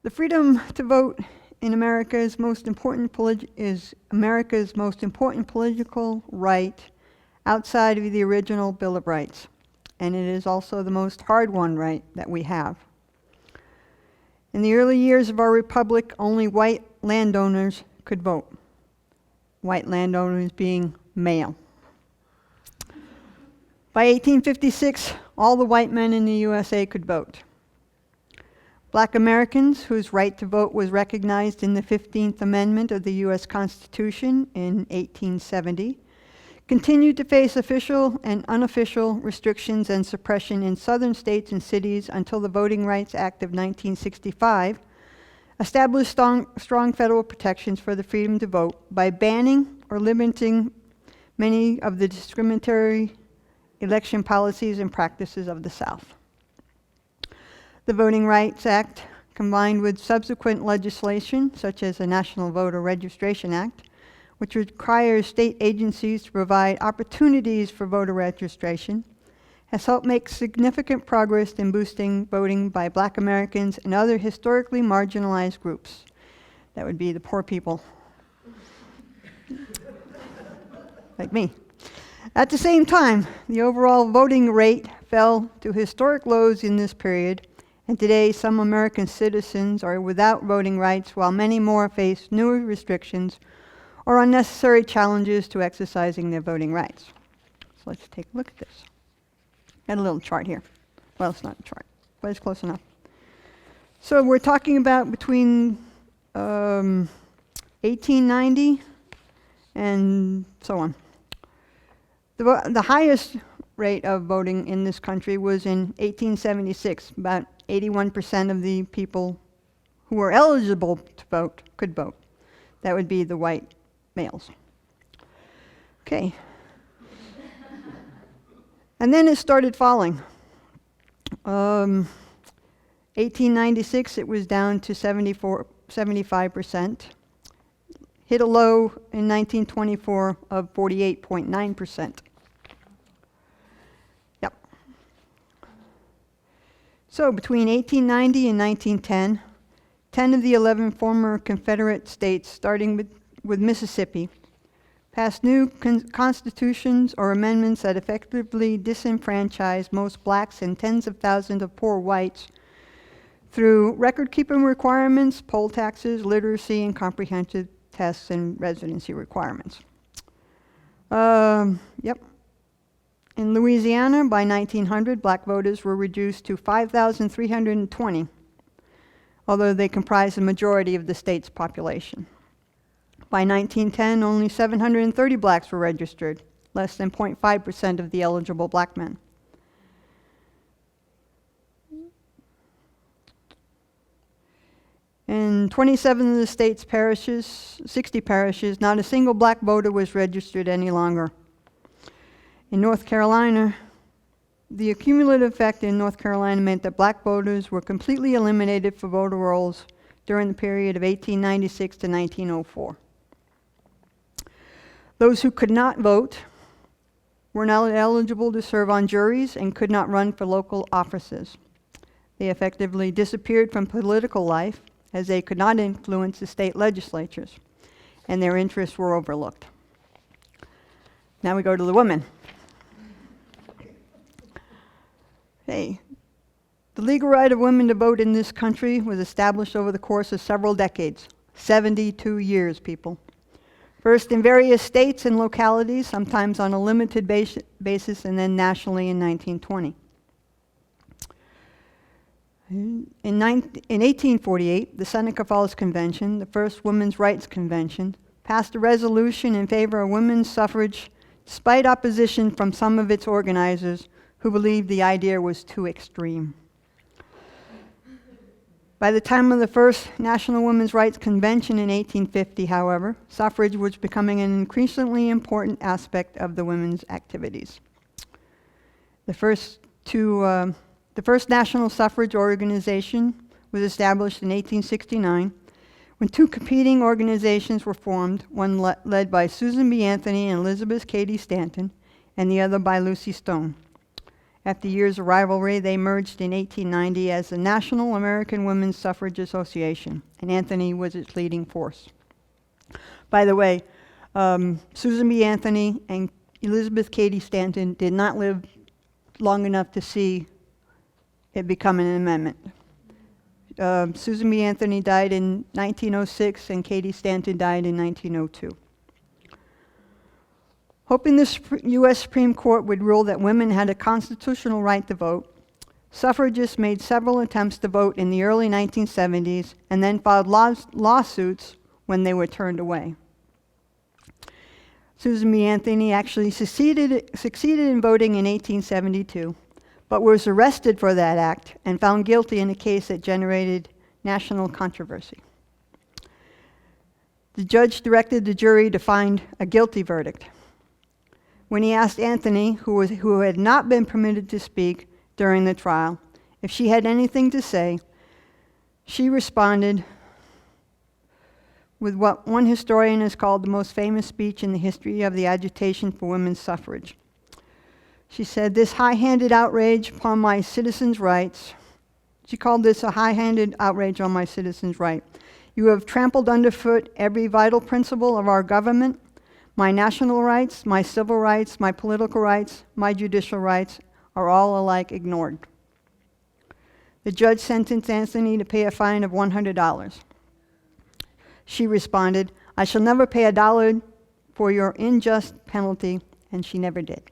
The freedom to vote in America is America's most important political right outside of the original Bill of Rights, and it is also the most hard-won right that we have. In the early years of our republic, only white landowners could vote. White landowners being male. By 1856, all the white men in the USA could vote. Black Americans, whose right to vote was recognized in the 15th Amendment of the U.S. Constitution in 1870, continued to face official and unofficial restrictions and suppression in southern states and cities until the Voting Rights Act of 1965 established strong federal protections for the freedom to vote by banning or limiting many of the discriminatory election policies and practices of the South. The Voting Rights Act, combined with subsequent legislation, such as the National Voter Registration Act, which requires state agencies to provide opportunities for voter registration, has helped make significant progress in boosting voting by Black Americans and other historically marginalized groups. That would be the poor people, like me. At the same time, the overall voting rate fell to historic lows in this period, and today some American citizens are without voting rights, while many more face newer restrictions or unnecessary challenges to exercising their voting rights. So let's take a look at this. Got a little chart here. Well, it's not a chart, but it's close enough. So we're talking about between 1890 and so on. The highest rate of voting in this country was in 1876. About 81% of the people who were eligible to vote could vote. That would be the white males. Okay. And then it started falling. 1896, it was down to 75%. Hit a low in 1924 of 48.9%. Yep. So between 1890 and 1910, 10 of the 11 former Confederate states, starting with Mississippi, passed new constitutions or amendments that effectively disenfranchised most blacks and tens of thousands of poor whites through record-keeping requirements, poll taxes, literacy, and comprehensive tests and residency requirements. Yep. In Louisiana, by 1900, black voters were reduced to 5,320, although they comprise the majority of the state's population. By 1910, only 730 blacks were registered, less than 0.5% of the eligible black men. In 27 of the state's parishes, 60 parishes, not a single black voter was registered any longer. In North Carolina, the cumulative effect in North Carolina meant that black voters were completely eliminated for voter rolls during the period of 1896 to 1904. Those who could not vote were not eligible to serve on juries and could not run for local offices. They effectively disappeared from political life as they could not influence the state legislatures, and their interests were overlooked. Now we go to the women. Okay. The legal right of women to vote in this country was established over the course of several decades, 72 years, people. First in various states and localities, sometimes on a limited basis, and then nationally in 1920. In 1848, the Seneca Falls Convention, the first women's rights convention, passed a resolution in favor of women's suffrage despite opposition from some of its organizers who believed the idea was too extreme. By the time of the first National Women's Rights Convention in 1850, however, suffrage was becoming an increasingly important aspect of the women's activities. The first National Suffrage Organization was established in 1869 when two competing organizations were formed, one led by Susan B. Anthony and Elizabeth Cady Stanton, and the other by Lucy Stone. After years of rivalry, they merged in 1890 as the National American Women's Suffrage Association, and Anthony was its leading force. By the way, Susan B. Anthony and Elizabeth Cady Stanton did not live long enough to see it become an amendment. Susan B. Anthony died in 1906 and Cady Stanton died in 1902. Hoping the U.S. Supreme Court would rule that women had a constitutional right to vote, suffragists made several attempts to vote in the early 1970s and then filed lawsuits when they were turned away. Susan B. Anthony actually succeeded in voting in 1872, but was arrested for that act and found guilty in a case that generated national controversy. The judge directed the jury to find a guilty verdict. When he asked Anthony, who had not been permitted to speak during the trial, if she had anything to say, she responded with what one historian has called the most famous speech in the history of the agitation for women's suffrage. She said, "This high-handed outrage upon my citizens' rights," she called this a high-handed outrage on my citizens' right. "You have trampled underfoot every vital principle of our government. My national rights, my civil rights, my political rights, my judicial rights are all alike ignored." The judge sentenced Anthony to pay a fine of $100. She responded, "I shall never pay $1 for your unjust penalty," and she never did.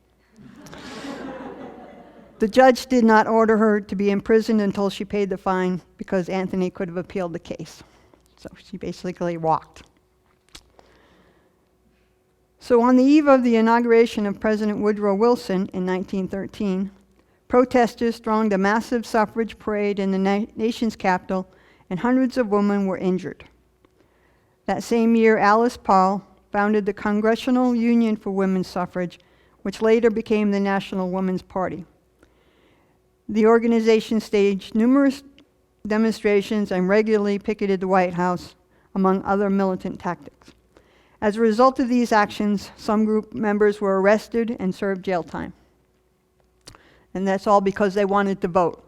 The judge did not order her to be imprisoned until she paid the fine because Anthony could have appealed the case. So she basically walked. So on the eve of the inauguration of President Woodrow Wilson in 1913, protesters thronged a massive suffrage parade in the nation's capital, and hundreds of women were injured. That same year, Alice Paul founded the Congressional Union for Women's Suffrage, which later became the National Women's Party. The organization staged numerous demonstrations and regularly picketed the White House, among other militant tactics. As a result of these actions, some group members were arrested and served jail time. And that's all because they wanted to vote.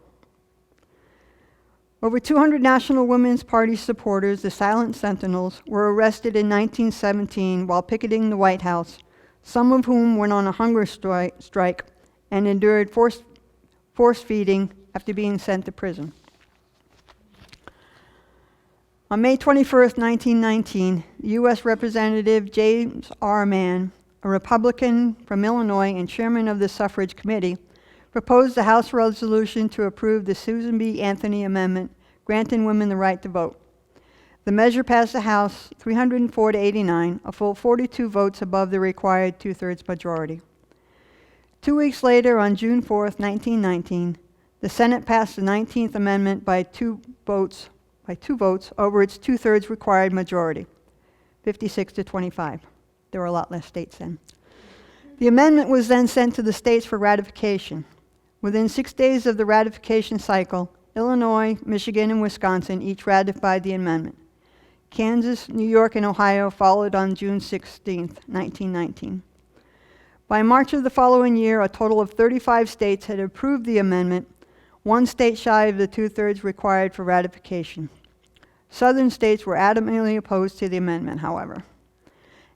Over 200 National Women's Party supporters, the Silent Sentinels, were arrested in 1917 while picketing the White House, some of whom went on a hunger strike and endured force feeding after being sent to prison. On May 21, 1919, U.S. Representative James R. Mann, a Republican from Illinois and chairman of the Suffrage Committee, proposed a House resolution to approve the Susan B. Anthony Amendment, granting women the right to vote. The measure passed the House 304 to 89, a full 42 votes above the required two-thirds majority. 2 weeks later, on June 4, 1919, the Senate passed the 19th Amendment by two votes over its two-thirds required majority, 56 to 25. There were a lot less states then. The amendment was then sent to the states for ratification. Within 6 days of the ratification cycle, Illinois, Michigan, and Wisconsin each ratified the amendment. Kansas, New York, and Ohio followed on June 16, 1919. By March of the following year, a total of 35 states had approved the amendment, one state shy of the two-thirds required for ratification. Southern states were adamantly opposed to the amendment, however.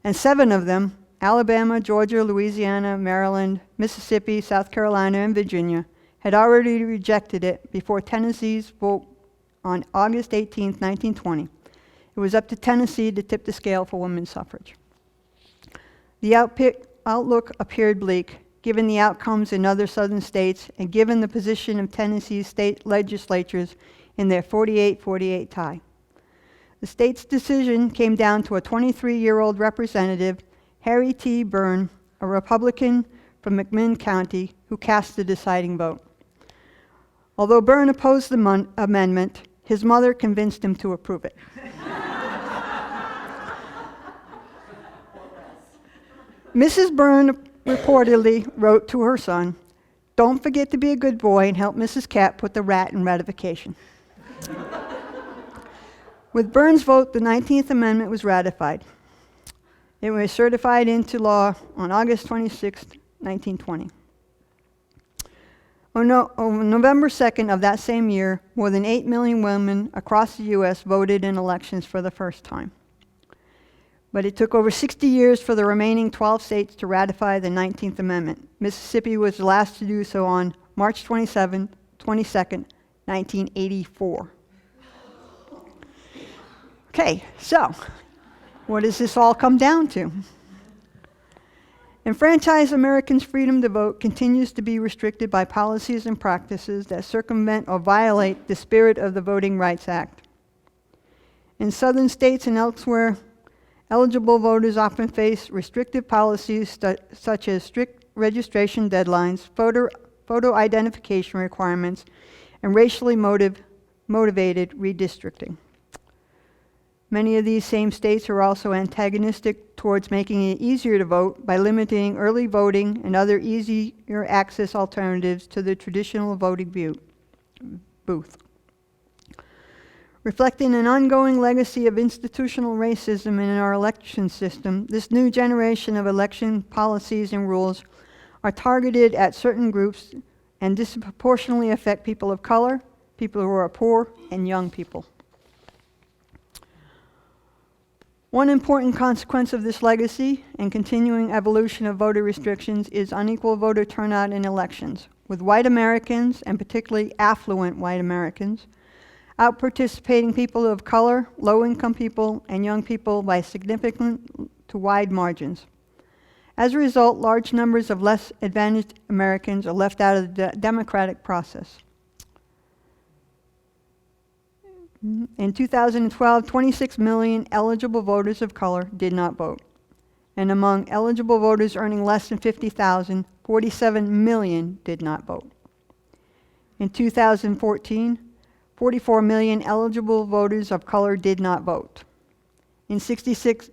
And 7 of them, Alabama, Georgia, Louisiana, Maryland, Mississippi, South Carolina, and Virginia, had already rejected it before Tennessee's vote on August 18, 1920. It was up to Tennessee to tip the scale for women's suffrage. The outlook appeared bleak, given the outcomes in other southern states and given the position of Tennessee's state legislatures in their 48-48 tie. The state's decision came down to a 23-year-old representative, Harry T. Byrne, a Republican from McMinn County, who cast the deciding vote. Although Byrne opposed the amendment, his mother convinced him to approve it. Mrs. Byrne reportedly wrote to her son, "Don't forget to be a good boy and help Mrs. Cat put the rat in ratification." With Byrne's vote, the 19th Amendment was ratified. It was certified into law on August 26, 1920. On November 2nd of that same year, more than 8 million women across the U.S. voted in elections for the first time. But it took over 60 years for the remaining 12 states to ratify the 19th Amendment. Mississippi was the last to do so on March 22nd, 1984. Okay, so what does this all come down to? Enfranchised Americans' freedom to vote continues to be restricted by policies and practices that circumvent or violate the spirit of the Voting Rights Act. In southern states and elsewhere, eligible voters often face restrictive policies such as strict registration deadlines, photo identification requirements, and racially motivated redistricting. Many of these same states are also antagonistic towards making it easier to vote by limiting early voting and other easier access alternatives to the traditional voting booth. Reflecting an ongoing legacy of institutional racism in our election system, this new generation of election policies and rules are targeted at certain groups and disproportionately affect people of color, people who are poor, and young people. One important consequence of this legacy and continuing evolution of voter restrictions is unequal voter turnout in elections, with white Americans, and particularly affluent white Americans, outparticipating people of color, low-income people, and young people by significant to wide margins. As a result, large numbers of less advantaged Americans are left out of the democratic process. In 2012, 26 million eligible voters of color did not vote. And among eligible voters earning less than $50,000, 47 million did not vote. In 2014, 44 million eligible voters of color did not vote. And 66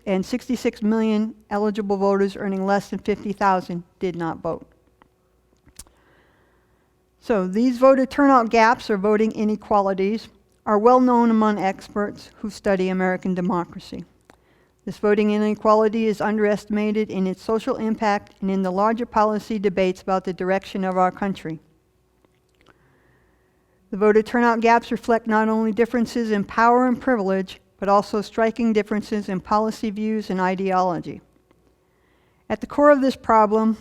million eligible voters earning less than $50,000 did not vote. So these voter turnout gaps or voting inequalities are well known among experts who study American democracy. This voting inequality is underestimated in its social impact and in the larger policy debates about the direction of our country. The voter turnout gaps reflect not only differences in power and privilege, but also striking differences in policy views and ideology. At the core of this problem,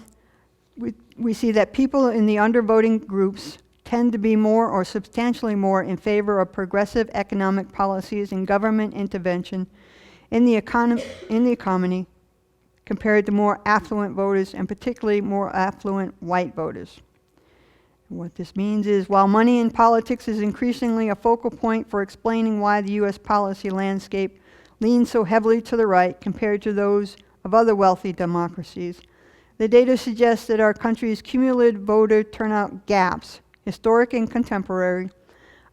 we see that people in the undervoting groups tend to be more or substantially more in favor of progressive economic policies and government intervention in the economy compared to more affluent voters, and particularly more affluent white voters. What this means is, while money in politics is increasingly a focal point for explaining why the U.S. policy landscape leans so heavily to the right compared to those of other wealthy democracies, the data suggests that our country's cumulative voter turnout gaps, historic and contemporary,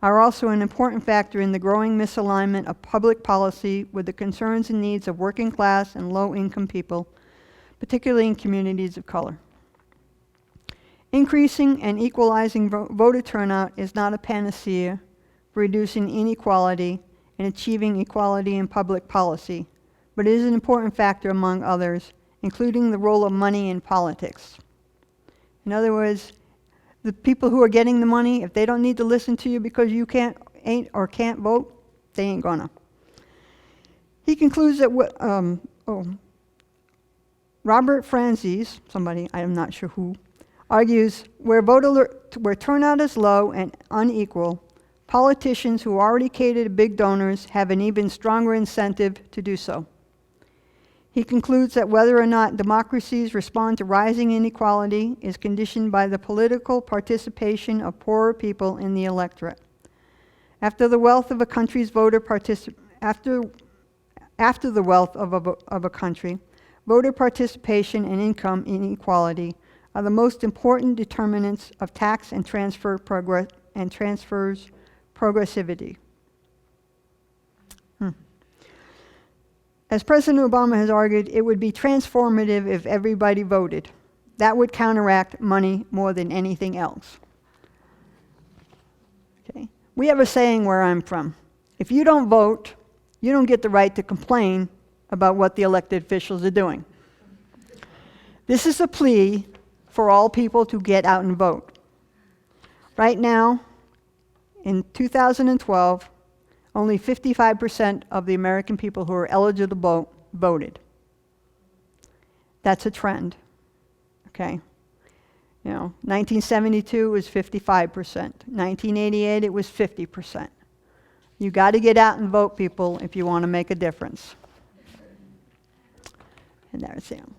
are also an important factor in the growing misalignment of public policy with the concerns and needs of working class and low-income people, particularly in communities of color. Increasing and equalizing voter turnout is not a panacea for reducing inequality and achieving equality in public policy, but it is an important factor among others, including the role of money in politics. In other words, the people who are getting the money, if they don't need to listen to you because you can't vote, they ain't gonna. He concludes that Robert Franzese, somebody, I'm not sure who, argues where turnout is low and unequal, politicians who already cater to big donors have an even stronger incentive to do so. He concludes that whether or not democracies respond to rising inequality is conditioned by the political participation of poorer people in the electorate. After the wealth of a country's voter participation and income inequality are the most important determinants of tax and transfers progressivity. As President Obama has argued, it would be transformative if everybody voted. That would counteract money more than anything else. Okay. We have a saying where I'm from. If you don't vote, you don't get the right to complain about what the elected officials are doing. This is a plea for all people to get out and vote. Right now, in 2012, only 55% of the American people who are eligible to vote voted. That's a trend, okay? 1972 was 55%. 1988, it was 50%. You got to get out and vote, people, if you want to make a difference. And there's Sam.